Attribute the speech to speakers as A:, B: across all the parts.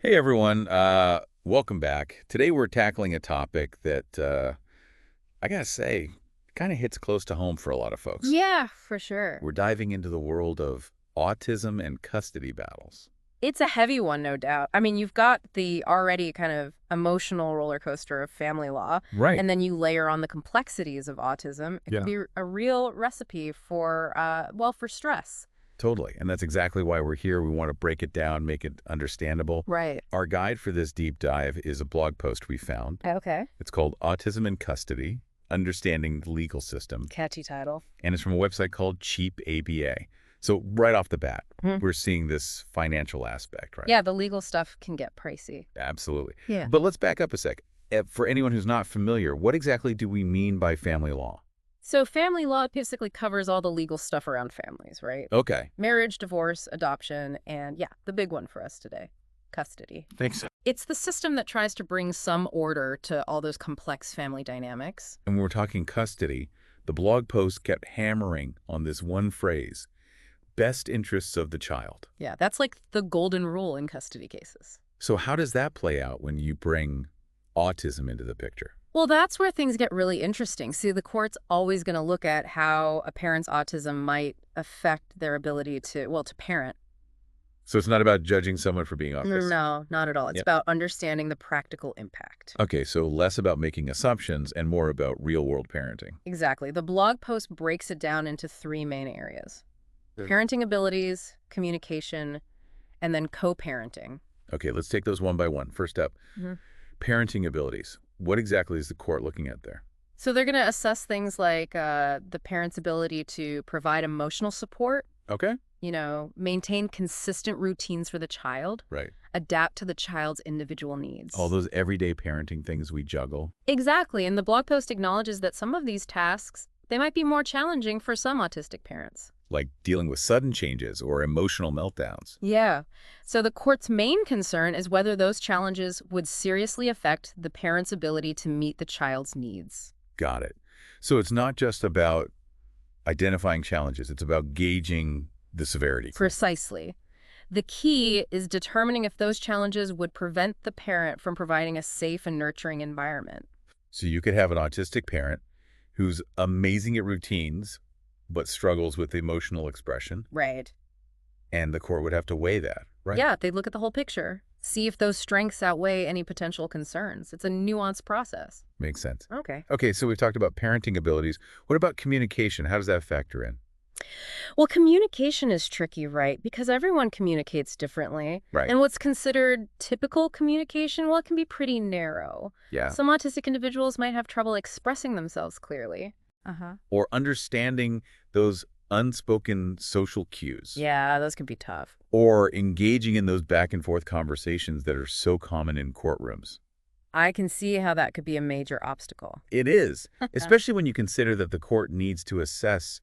A: Hey everyone, welcome back. Today we're tackling a topic that I gotta say kind of hits close to home for a lot of folks.
B: Yeah, for sure.
A: We're diving into the world of autism and custody battles.
B: It's a heavy one, no doubt. I mean, you've got the already kind of emotional roller coaster of family law,
A: Right.
B: and then you layer on the complexities of autism. It can
A: Yeah.
B: be a real recipe for, for stress.
A: Totally. And that's exactly why we're here. We want to break it down, make it understandable.
B: Right.
A: Our guide for this deep dive is a blog post we found.
B: Okay.
A: It's called Autism in Custody: Understanding the Legal System.
B: Catchy title.
A: And it's from a website called Cheap ABA. So right off the bat,
B: Mhm.
A: we're seeing this financial aspect, right?
B: Yeah, the legal stuff can get pricey.
A: Absolutely.
B: Yeah.
A: But let's back up a sec. For anyone who's not familiar, what exactly do we mean by family law?
B: So family law basically covers all the legal stuff around families, right?
A: Okay.
B: Marriage, divorce, adoption, and yeah, the big one for us today, custody.
A: Thanks.
B: It's the system that tries to bring some order to all those complex family dynamics.
A: And when we're talking custody, the blog post kept hammering on this one phrase: best interests of the child.
B: Yeah, that's like the golden rule in custody cases.
A: So how does that play out when you bring autism into the picture?
B: Well, that's where things get really interesting. See, the court's always going to look at how a parent's autism might affect their ability to parent.
A: So it's not about judging someone for being autistic.
B: No, not at all. It's
A: Yep.
B: about understanding the practical impact.
A: Okay, so less about making assumptions and more about real-world parenting.
B: Exactly. The blog post breaks it down into three main areas: parenting abilities, communication, and then co-parenting.
A: Okay, let's take those one by one. First up,
B: Mhm.
A: parenting abilities. What exactly is the court looking at there?
B: So they're going to assess things like the parent's ability to provide emotional support,
A: Okay.
B: maintain consistent routines for the child,
A: Right.
B: adapt to the child's individual needs.
A: All those everyday parenting things we juggle.
B: Exactly. And the blog post acknowledges that some of these tasks, they might be more challenging for some autistic parents.
A: Like dealing with sudden changes or emotional meltdowns.
B: Yeah. So the court's main concern is whether those challenges would seriously affect the parent's ability to meet the child's needs.
A: Got it. So it's not just about identifying challenges. It's about gauging the severity.
B: Precisely. The key is determining if those challenges would prevent the parent from providing a safe and nurturing environment.
A: So you could have an autistic parent who's amazing at routines but struggles with emotional expression,
B: Right.
A: and the court would have to weigh that, right?
B: Yeah, they'd look at the whole picture, see if those strengths outweigh any potential concerns. It's a nuanced process.
A: Makes sense.
B: Okay.
A: Okay, so we've talked about parenting abilities. What about communication? How does that factor in?
B: Well, communication is tricky, right? Because everyone communicates differently.
A: Right.
B: And what's considered typical communication, well, it can be pretty narrow.
A: Yeah.
B: Some autistic individuals might have trouble expressing themselves clearly.
A: Or understanding those unspoken social cues.
B: Yeah, those can be tough.
A: Or engaging in those back and forth conversations that are so common in courtrooms.
B: I can see how that could be a major obstacle.
A: It is, especially when you consider that the court needs to assess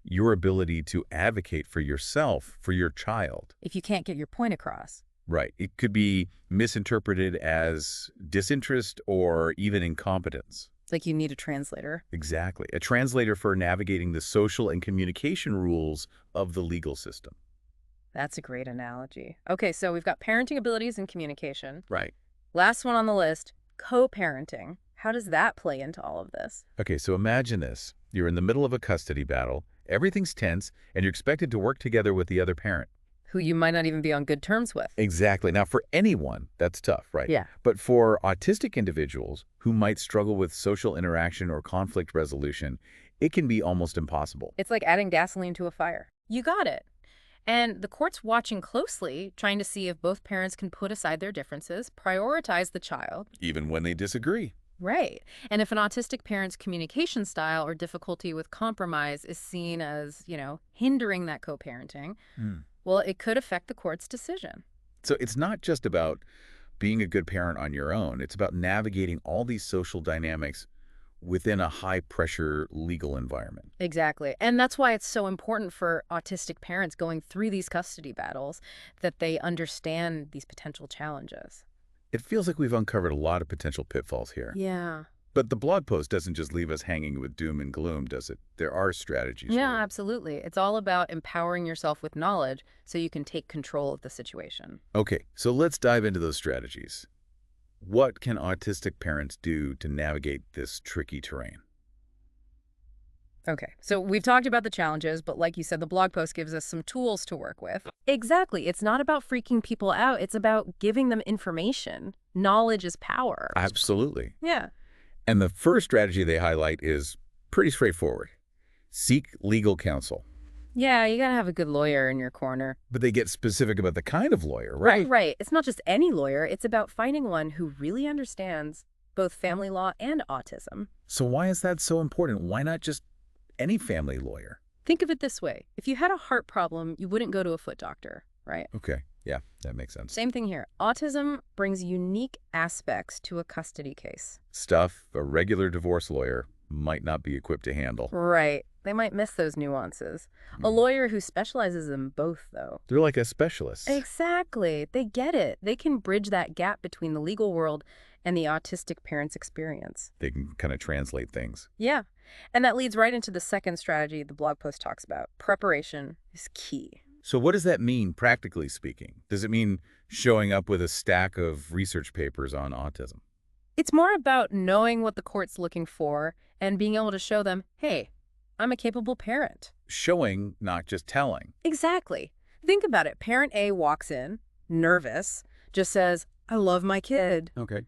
A: your ability to advocate for yourself, for your child.
B: If you can't get your point across.
A: Right. It could be misinterpreted as disinterest or even incompetence.
B: Like you need a translator.
A: Exactly. A translator for navigating the social and communication rules of the legal system.
B: That's a great analogy. Okay, so we've got parenting abilities and communication.
A: Right.
B: Last one on the list, co-parenting. How does that play into all of this?
A: Okay, so imagine this. You're in the middle of a custody battle, everything's tense, and you're expected to work together with the other parent.
B: Who you might not even be on good terms with.
A: Exactly. Now, for anyone, that's tough, right?
B: Yeah.
A: But for autistic individuals who might struggle with social interaction or conflict resolution, it can be almost impossible.
B: It's like adding gasoline to a fire. You got it. And the court's watching closely, trying to see if both parents can put aside their differences, prioritize the child.
A: Even when they disagree.
B: Right. And if an autistic parent's communication style or difficulty with compromise is seen as, hindering that co-parenting, well, it could affect the court's decision.
A: So it's not just about being a good parent on your own. It's about navigating all these social dynamics within a high-pressure legal environment.
B: Exactly. And that's why it's so important for autistic parents going through these custody battles that they understand these potential challenges.
A: It feels like we've uncovered a lot of potential pitfalls here.
B: Yeah.
A: But the blog post doesn't just leave us hanging with doom and gloom, does it? There are strategies
B: Yeah,
A: here.
B: absolutely. It's all about empowering yourself with knowledge so you can take control of the situation.
A: Okay, so let's dive into those strategies. What can autistic parents do to navigate this tricky terrain?
B: Okay, so we've talked about the challenges, but like you said, the blog post gives us some tools to work with. Exactly. It's not about freaking people out. It's about giving them information. Knowledge is power.
A: Absolutely.
B: Yeah.
A: And the first strategy they highlight is pretty straightforward. Seek legal counsel.
B: Yeah, you gotta have a good lawyer in your corner.
A: But they get specific about the kind of lawyer, right?
B: Right. It's not just any lawyer. It's about finding one who really understands both family law and autism.
A: So why is that so important? Why not just any family lawyer?
B: Think of it this way. If you had a heart problem, you wouldn't go to a foot doctor, right?
A: Okay, yeah, that makes sense.
B: Same thing here. Autism brings unique aspects to a custody case.
A: Stuff a regular divorce lawyer might not be equipped to handle.
B: Right. They might miss those nuances. A lawyer who specializes in both, though.
A: They're like a specialist.
B: Exactly. They get it. They can bridge that gap between the legal world and the autistic parent's experience.
A: They can kind of translate things.
B: Yeah. And that leads right into the second strategy the blog post talks about. Preparation is key.
A: So what does that mean, practically speaking? Does it mean showing up with a stack of research papers on autism?
B: It's more about knowing what the court's looking for and being able to show them, hey, I'm a capable parent.
A: Showing, not just telling.
B: Exactly. Think about it. Parent A walks in, nervous, just says, I love my kid.
A: Okay.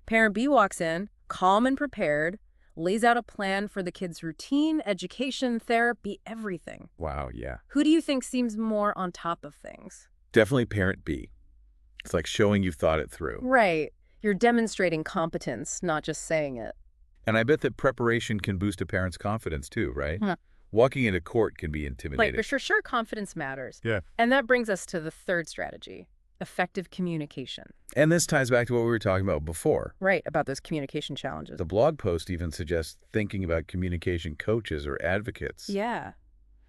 B: Parent B walks in, calm and prepared, lays out a plan for the kid's routine, education, therapy, everything.
A: Wow, yeah.
B: Who do you think seems more on top of things?
A: Definitely parent B. It's like showing you've thought it through.
B: Right. You're demonstrating competence, not just saying it.
A: And I bet that preparation can boost a parent's confidence too, right?
B: Yeah.
A: Walking into court can be intimidating.
B: Right, for sure, confidence matters.
A: Yeah.
B: And that brings us to the third strategy, effective communication.
A: And this ties back to what we were talking about before.
B: Right, about those communication challenges.
A: The blog post even suggests thinking about communication coaches or advocates.
B: Yeah.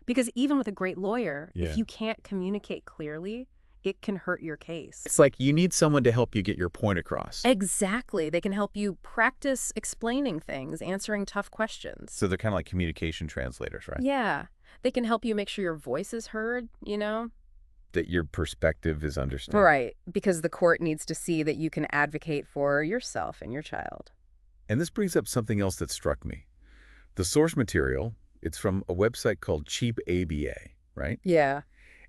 B: Because even with a great lawyer,
A: Yeah.
B: if you can't communicate clearly, it can hurt your case.
A: It's like you need someone to help you get your point across.
B: Exactly. They can help you practice explaining things, answering tough questions.
A: So they're kind of like communication translators, right?
B: Yeah. They can help you make sure your voice is heard, you know?
A: That your perspective is understood.
B: Right. Because the court needs to see that you can advocate for yourself and your child.
A: And this brings up something else that struck me. The source material, it's from a website called Cheap ABA, right?
B: Yeah.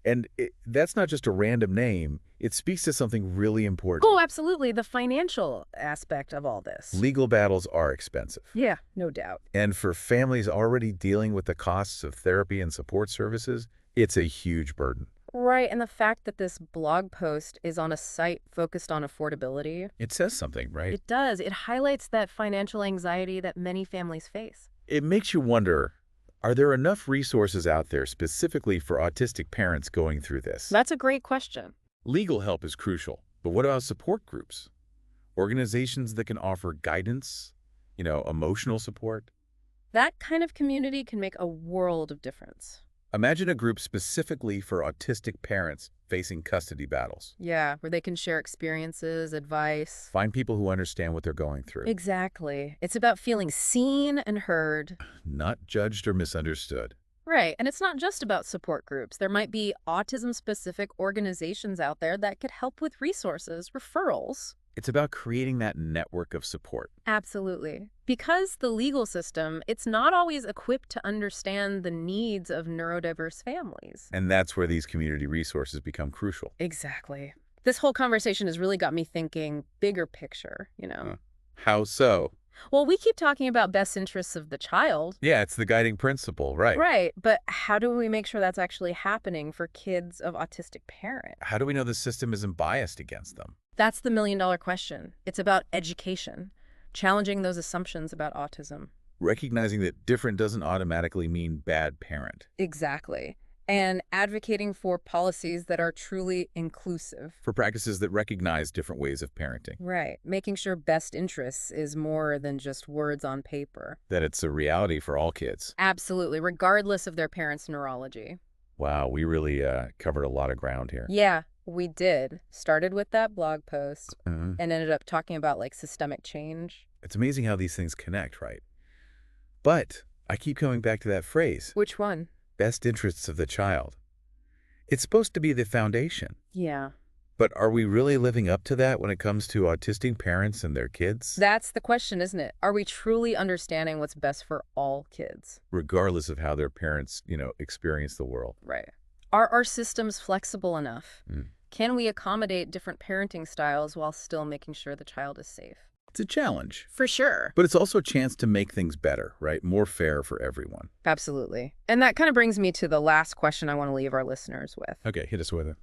A: And that's not just a random name. It speaks to something really important.
B: Oh, absolutely. The financial aspect of all this.
A: Legal battles are expensive.
B: Yeah, no doubt.
A: And for families already dealing with the costs of therapy and support services, it's a huge burden.
B: Right, and the fact that this blog post is on a site focused on affordability.
A: It says something, right?
B: It does. It highlights that financial anxiety that many families face.
A: It makes you wonder, are there enough resources out there specifically for autistic parents going through this?
B: That's a great question.
A: Legal help is crucial, but what about support groups? Organizations that can offer guidance, emotional support?
B: That kind of community can make a world of difference.
A: Imagine a group specifically for autistic parents facing custody battles.
B: Yeah, where they can share experiences, advice.
A: Find people who understand what they're going through.
B: Exactly. It's about feeling seen and heard.
A: Not judged or misunderstood.
B: Right, and it's not just about support groups. There might be autism-specific organizations out there that could help with resources, referrals.
A: It's about creating that network of support.
B: Absolutely. Because the legal system, it's not always equipped to understand the needs of neurodiverse families.
A: And that's where these community resources become crucial.
B: Exactly. This whole conversation has really got me thinking bigger picture,
A: How so?
B: Well, we keep talking about best interests of the child.
A: Yeah, it's the guiding principle, right?
B: Right, but how do we make sure that's actually happening for kids of autistic parents?
A: How do we know the system isn't biased against them?
B: That's the million-dollar question. It's about education, challenging those assumptions about autism.
A: Recognizing that different doesn't automatically mean bad parent.
B: Exactly. And advocating for policies that are truly inclusive.
A: For practices that recognize different ways of parenting.
B: Right. Making sure best interests is more than just words on paper.
A: That it's a reality for all kids.
B: Absolutely, regardless of their parents' neurology.
A: Wow, we really covered a lot of ground here.
B: Yeah. We did. Started with that blog post
A: Uh,
B: and ended up talking about like systemic change.
A: it's amazing how these things connect, right? But I keep coming back to that phrase,
B: Which one?
A: best interests of the child. It's supposed to be the foundation.
B: Yeah.
A: But are we really living up to that when it comes to autistic parents and their kids?
B: That's the question, isn't it? Are we truly understanding what's best for all kids?
A: Regardless of how their parents, experience the world.
B: Right. Are our systems flexible enough?
A: Mm.
B: Can we accommodate different parenting styles while still making sure the child is safe?
A: It's a challenge.
B: For sure.
A: But it's also a chance to make things better, right? More fair for everyone.
B: Absolutely. And that kind of brings me to the last question I want to leave our listeners with.
A: Okay, hit us with it.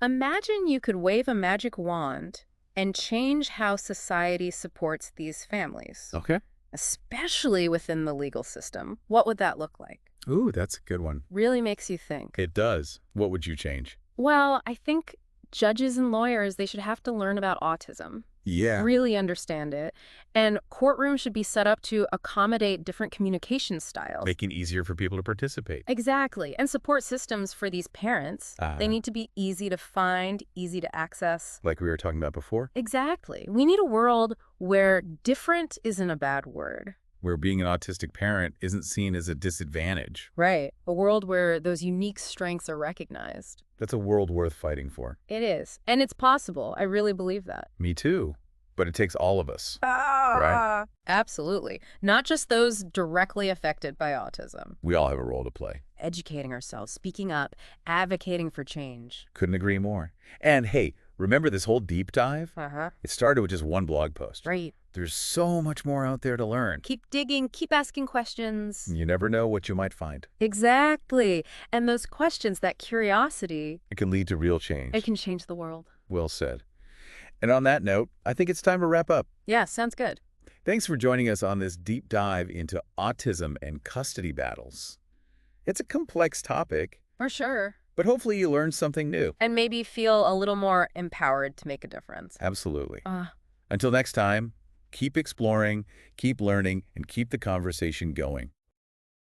B: Imagine you could wave a magic wand and change how society supports these families,
A: Okay.
B: especially within the legal system. What would that look like?
A: Ooh, that's a good one.
B: Really makes you think.
A: It does. What would you change?
B: Well, I think judges and lawyers, they should have to learn about autism.
A: Yeah.
B: Really understand it. And courtrooms should be set up to accommodate different communication styles.
A: Making it easier for people to participate.
B: Exactly. And support systems for these parents. They need to be easy to find, easy to access.
A: Like we were talking about before,
B: Exactly. We need a world where different isn't a bad word.
A: where being an autistic parent isn't seen as a disadvantage.
B: Right. A world where those unique strengths are recognized.
A: That's a world worth fighting for.
B: It is. And it's possible. I really believe that.
A: Me too. But it takes all of us, right?
B: Absolutely. Not just those directly affected by autism.
A: We all have a role to play.
B: Educating ourselves, speaking up, advocating for change.
A: Couldn't agree more. And hey, remember this whole deep dive?
B: Uh-huh.
A: It started with just one blog post.
B: Right.
A: There's so much more out there to learn.
B: Keep digging, keep asking questions.
A: You never know what you might find.
B: Exactly. And those questions, that curiosity,
A: It can lead to real change.
B: it can change the world.
A: Well said. And on that note, I think it's time to wrap up.
B: Yeah, sounds good.
A: Thanks for joining us on this deep dive into autism and custody battles. It's a complex topic,
B: For sure.
A: but hopefully you learned something new.
B: And maybe feel a little more empowered to make a difference.
A: Absolutely.
B: Uh,
A: Until next time, keep exploring, keep learning, and keep the conversation going.